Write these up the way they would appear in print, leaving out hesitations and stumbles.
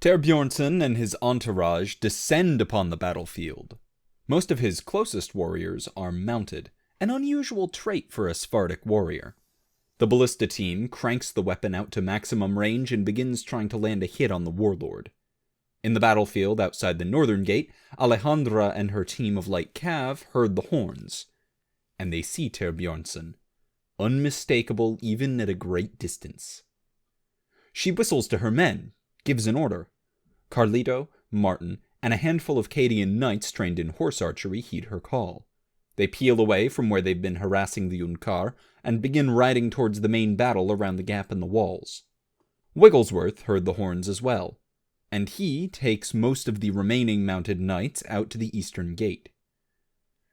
Bjornsson and his entourage descend upon the battlefield. Most of his closest warriors are mounted, an unusual trait for a Sephardic warrior. The ballista team cranks the weapon out to maximum range and begins trying to land a hit on the warlord. In the battlefield outside the northern gate, Alejandra and her team of light cav heard the horns, and they see Bjornsson, unmistakable even at a great distance. She whistles to her men, gives an order. Carlito, Martin, and a handful of Cadian knights trained in horse archery heed her call. They peel away from where they've been harassing the Unkar and begin riding towards the main battle around the gap in the walls. Wigglesworth heard the horns as well, and he takes most of the remaining mounted knights out to the eastern gate.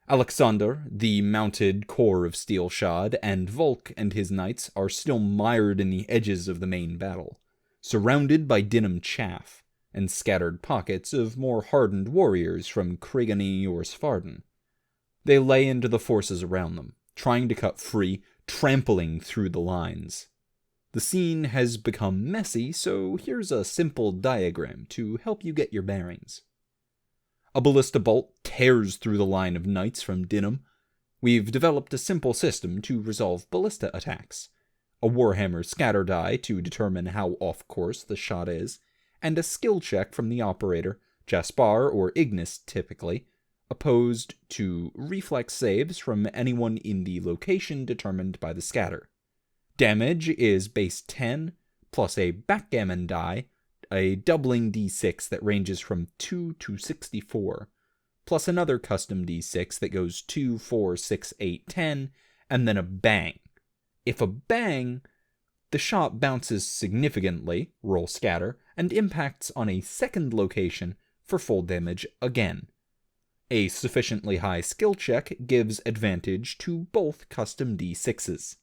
Alexander, the mounted corps of Steelshod, and Volk and his knights are still mired in the edges of the main battle, surrounded by Dinham chaff and scattered pockets of more hardened warriors from Crigany or Svarden. They lay into the forces around them, trying to cut free, trampling through the lines. The scene has become messy, so here's a simple diagram to help you get your bearings. A ballista bolt tears through the line of knights from Dinham. We've developed a simple system to resolve ballista attacks. A Warhammer scatter die to determine how off-course the shot is, and a skill check from the operator, Jaspar or Ignis typically, opposed to reflex saves from anyone in the location determined by the scatter. Damage is base 10, plus a backgammon die, a doubling d6 that ranges from 2 to 64, plus another custom d6 that goes 2, 4, 6, 8, 10, and then a bang. If a bang, the shot bounces significantly, roll scatter, and impacts on a second location for full damage again. A sufficiently high skill check gives advantage to both custom d6s.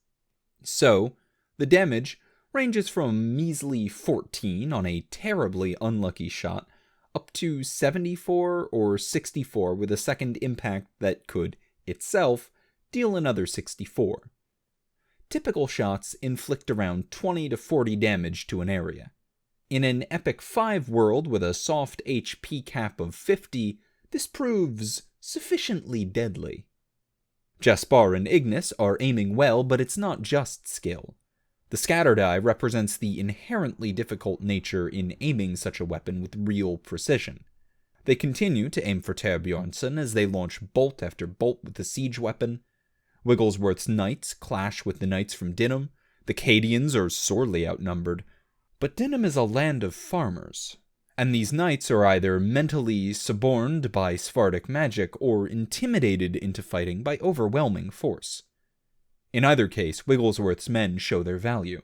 So, the damage ranges from measly 14 on a terribly unlucky shot up to 74 or 64 with a second impact that could, itself, deal another 64. Typical shots inflict around 20 to 40 damage to an area. In an Epic 5 world with a soft HP cap of 50, this proves sufficiently deadly. Jaspar and Ignis are aiming well, but it's not just skill. The scatter die represents the inherently difficult nature in aiming such a weapon with real precision. They continue to aim for Bjornsson as they launch bolt after bolt with the siege weapon. Wigglesworth's knights clash with the knights from Dinham. The Cadians are sorely outnumbered. But Dinham is a land of farmers, and these knights are either mentally suborned by Sephardic magic or intimidated into fighting by overwhelming force. In either case, Wigglesworth's men show their value,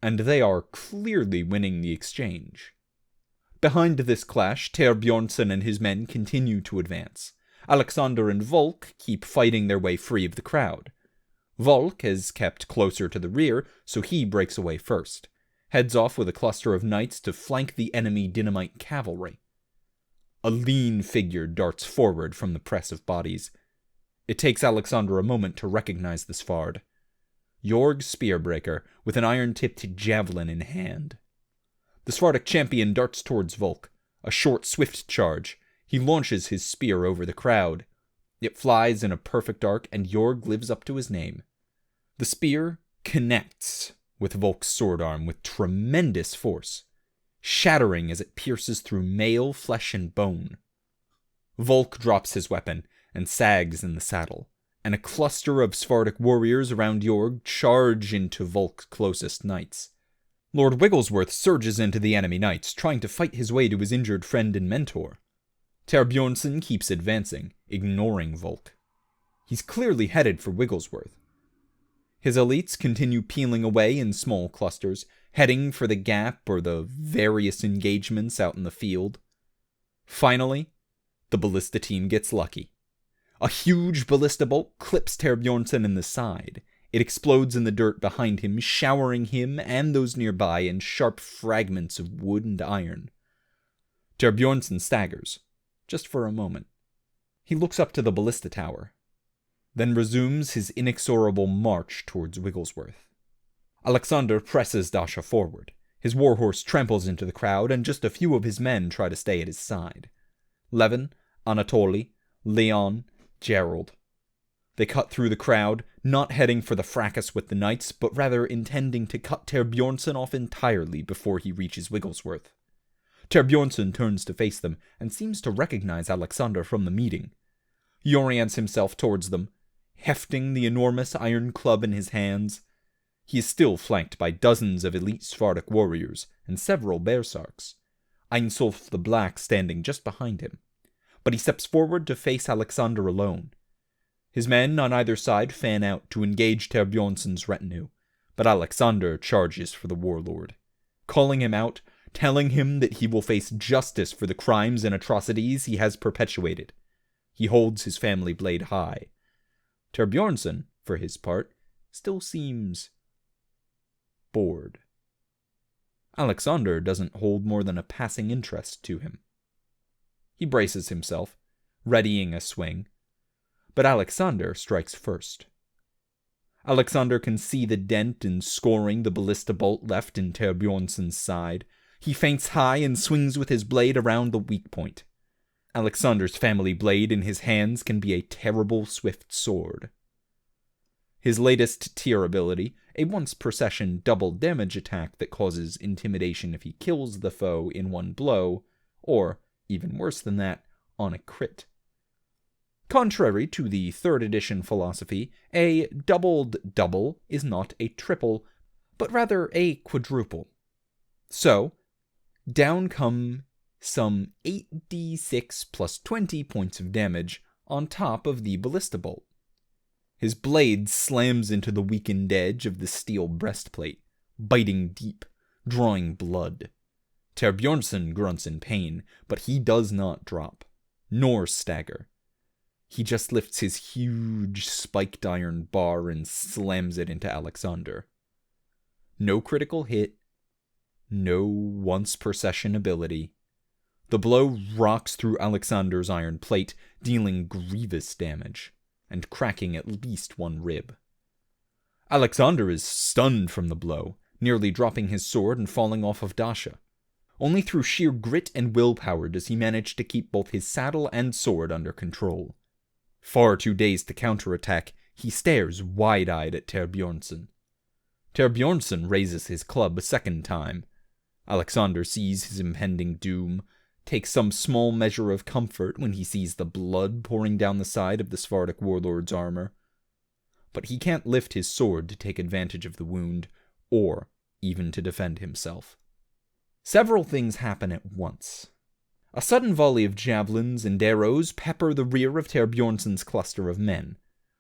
and they are clearly winning the exchange. Behind this clash, Bjornsson and his men continue to advance. Alexander and Volk keep fighting their way free of the crowd. Volk has kept closer to the rear, so he breaks away first, heads off with a cluster of knights to flank the enemy Dinamite cavalry. A lean figure darts forward from the press of bodies. It takes Alexander a moment to recognize the Svard. Jorg Spearbreaker, with an iron-tipped javelin in hand. The Svardic champion darts towards Volk. A short, swift charge. He launches his spear over the crowd. It flies in a perfect arc, and Jorg lives up to his name. The spear connects with Volk's sword arm with tremendous force, shattering as it pierces through mail, flesh, and bone. Volk drops his weapon and sags in the saddle, and a cluster of Sephardic warriors around Jorg charge into Volk's closest knights. Lord Wigglesworth surges into the enemy knights, trying to fight his way to his injured friend and mentor. Bjornsson keeps advancing, ignoring Volk. He's clearly headed for Wigglesworth. His elites continue peeling away in small clusters, heading for the gap or the various engagements out in the field. Finally, the ballista team gets lucky. A huge ballista bolt clips Bjornsson in the side. It explodes in the dirt behind him, showering him and those nearby in sharp fragments of wood and iron. Bjornsson staggers, just for a moment. He looks up to the ballista tower, then resumes his inexorable march towards Wigglesworth. Alexander presses Dasha forward. His warhorse tramples into the crowd, and just a few of his men try to stay at his side. Levin, Anatoly, Leon, Gerald. They cut through the crowd, not heading for the fracas with the knights, but rather intending to cut Thorbjornsson off entirely before he reaches Wigglesworth. Thorbjornsson turns to face them, and seems to recognize Alexander from the meeting. He orients himself towards them, hefting the enormous iron club in his hands. He is still flanked by dozens of elite Sephardic warriors, and several Bearsarks, Einsulf the Black standing just behind him. But he steps forward to face Alexander alone. His men on either side fan out to engage Thorbjornsson's retinue, but Alexander charges for the warlord, calling him out, telling him that he will face justice for the crimes and atrocities he has perpetuated. He holds his family blade high. Thorbjornsson, for his part, still seems bored. Alexander doesn't hold more than a passing interest to him. He braces himself, readying a swing, but Alexander strikes first. Alexander can see the dent and scoring the ballista bolt left in Thorbjornsson's side. He feints high and swings with his blade around the weak point. Alexander's family blade in his hands can be a terrible swift sword. His latest tier ability, a once-per-session double damage attack that causes intimidation if he kills the foe in one blow, or, even worse than that, on a crit. Contrary to the 3rd edition philosophy, a doubled double is not a triple, but rather a quadruple. So, down come some 8d6 plus 20 points of damage on top of the ballista bolt. His blade slams into the weakened edge of the steel breastplate, biting deep, drawing blood. Thorbjornsson grunts in pain, but he does not drop, nor stagger. He just lifts his huge spiked iron bar and slams it into Alexander. No critical hit, no once-per-session ability. The blow rocks through Alexander's iron plate, dealing grievous damage, and cracking at least one rib. Alexander is stunned from the blow, nearly dropping his sword and falling off of Dasha. Only through sheer grit and willpower does he manage to keep both his saddle and sword under control. Far too dazed to counterattack, he stares wide-eyed at Thorbjornsson. Thorbjornsson raises his club a second time. Alexander sees his impending doom, takes some small measure of comfort when he sees the blood pouring down the side of the Sephardic warlord's armor. But he can't lift his sword to take advantage of the wound, or even to defend himself. Several things happen at once. A sudden volley of javelins and arrows pepper the rear of Thorbjornsson's cluster of men.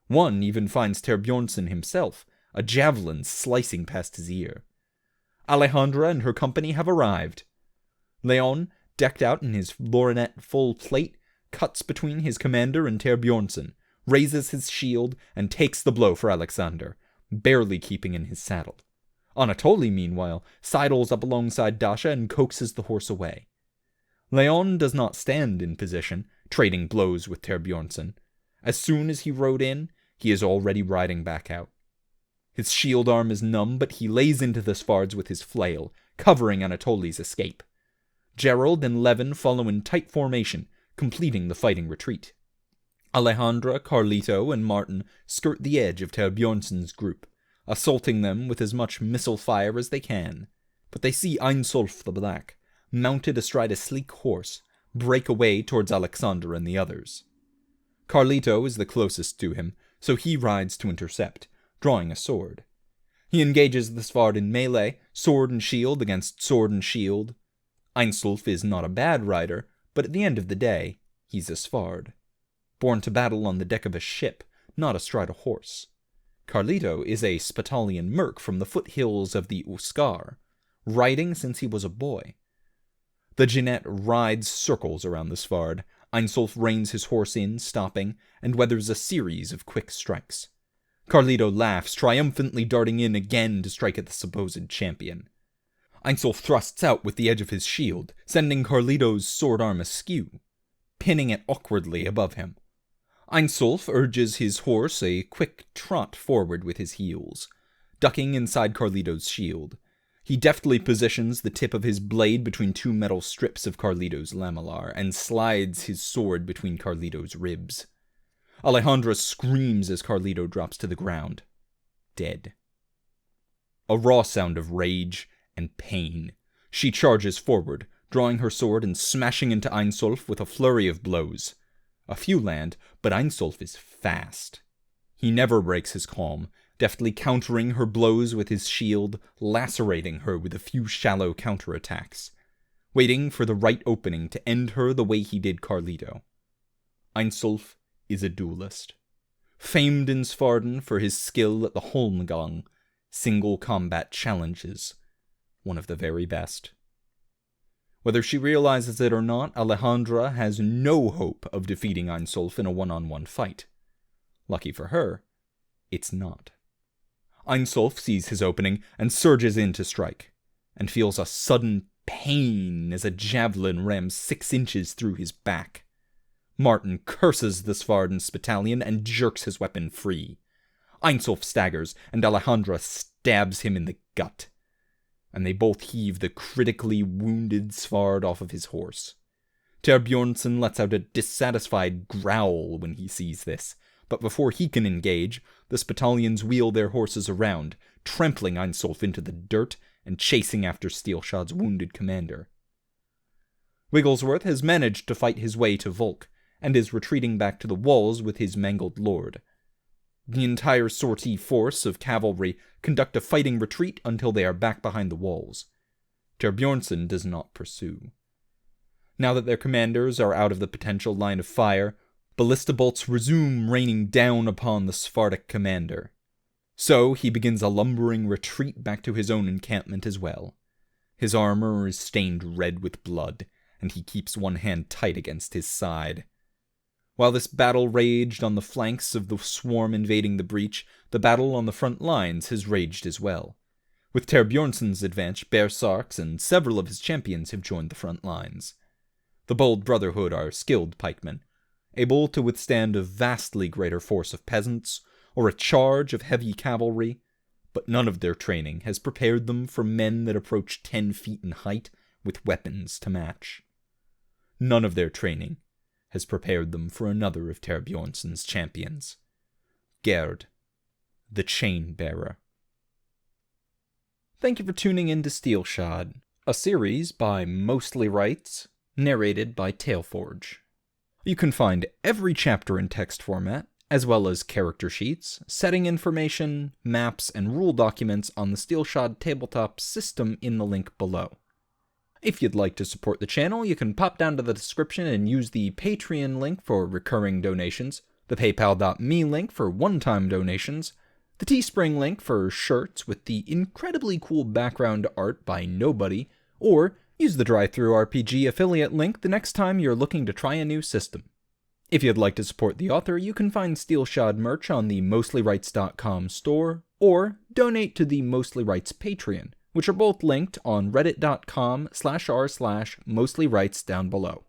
One even finds Thorbjornsson himself, a javelin slicing past his ear. Alejandra and her company have arrived. Leon, decked out in his lorgnette full plate, cuts between his commander and Thorbjornsson, raises his shield, and takes the blow for Alexander, barely keeping in his saddle. Anatoly, meanwhile, sidles up alongside Dasha and coaxes the horse away. Leon does not stand in position, trading blows with Thorbjornsson. As soon as he rode in, he is already riding back out. His shield arm is numb, but he lays into the Sfards with his flail, covering Anatoly's escape. Gerald and Levin follow in tight formation, completing the fighting retreat. Alejandra, Carlito, and Martin skirt the edge of Thorbjornsson's group, assaulting them with as much missile fire as they can. But they see Einsulf the Black, mounted astride a sleek horse, break away towards Alexander and the others. Carlito is the closest to him, so he rides to intercept, drawing a sword. He engages the Sfard in melee, sword and shield against sword and shield. Einsulf is not a bad rider, but at the end of the day, he's a Sfard. Born to battle on the deck of a ship, not astride a horse. Carlito is a Spatalian merc from the foothills of the Uskar, riding since he was a boy. The Jeanette rides circles around the Sfard. Einsulf reins his horse in, stopping, and weathers a series of quick strikes. Carlito laughs, triumphantly darting in again to strike at the supposed champion. Einsulf thrusts out with the edge of his shield, sending Carlito's sword arm askew, pinning it awkwardly above him. Einsulf urges his horse a quick trot forward with his heels, ducking inside Carlito's shield. He deftly positions the tip of his blade between two metal strips of Carlito's lamellar and slides his sword between Carlito's ribs. Alejandra screams as Carlito drops to the ground, dead. A raw sound of rage and pain. She charges forward, drawing her sword and smashing into Einsolf with a flurry of blows. A few land, but Einsolf is fast. He never breaks his calm, deftly countering her blows with his shield, lacerating her with a few shallow counterattacks, waiting for the right opening to end her the way he did Carlito. Einsolf is a duelist, famed in Svarden for his skill at the Holmgang, single combat challenges, one of the very best. Whether she realizes it or not, Alejandra has no hope of defeating Einsolf in a one-on-one fight. Lucky for her, it's not. Einsolf sees his opening and surges in to strike, and feels a sudden pain as a javelin rams 6 inches through his back. Martin curses the Svarden Spitalion and jerks his weapon free. Einsolf staggers, and Alejandra stabs him in the gut, and they both heave the critically wounded Svard off of his horse. Bjornsson lets out a dissatisfied growl when he sees this, but before he can engage, the Spitalions wheel their horses around, trampling Einsolf into the dirt and chasing after Steelshod's wounded commander. Wigglesworth has managed to fight his way to Volk, and is retreating back to the walls with his mangled lord. The entire sortie force of cavalry conduct a fighting retreat until they are back behind the walls. Bjornsson does not pursue. Now that their commanders are out of the potential line of fire, ballista bolts resume raining down upon the Sephardic commander. So he begins a lumbering retreat back to his own encampment as well. His armor is stained red with blood, and he keeps one hand tight against his side. While this battle raged on the flanks of the swarm invading the breach, the battle on the front lines has raged as well. With Bjornsson's advance, Bearsarks and several of his champions have joined the front lines. The bold Brotherhood are skilled pikemen, able to withstand a vastly greater force of peasants, or a charge of heavy cavalry, but none of their training has prepared them for men that approach 10 feet in height with weapons to match. None of their training has prepared them for another of Bjornsson's champions, Gerd, the Chain-Bearer. Thank you for tuning in to Steelshod, a series by Mostly Rights, narrated by Tailforge. You can find every chapter in text format, as well as character sheets, setting information, maps, and rule documents on the Steelshod tabletop system in the link below. If you'd like to support the channel, you can pop down to the description and use the Patreon link for recurring donations, the PayPal.me link for one-time donations, the Teespring link for shirts with the incredibly cool background art by Nobody, or use the DriveThruRPG affiliate link the next time you're looking to try a new system. If you'd like to support the author, you can find Steelshod merch on the MostlyRights.com store, or donate to the Mostly Rights Patreon, which are both linked on reddit.com/r/mostlyrights down below.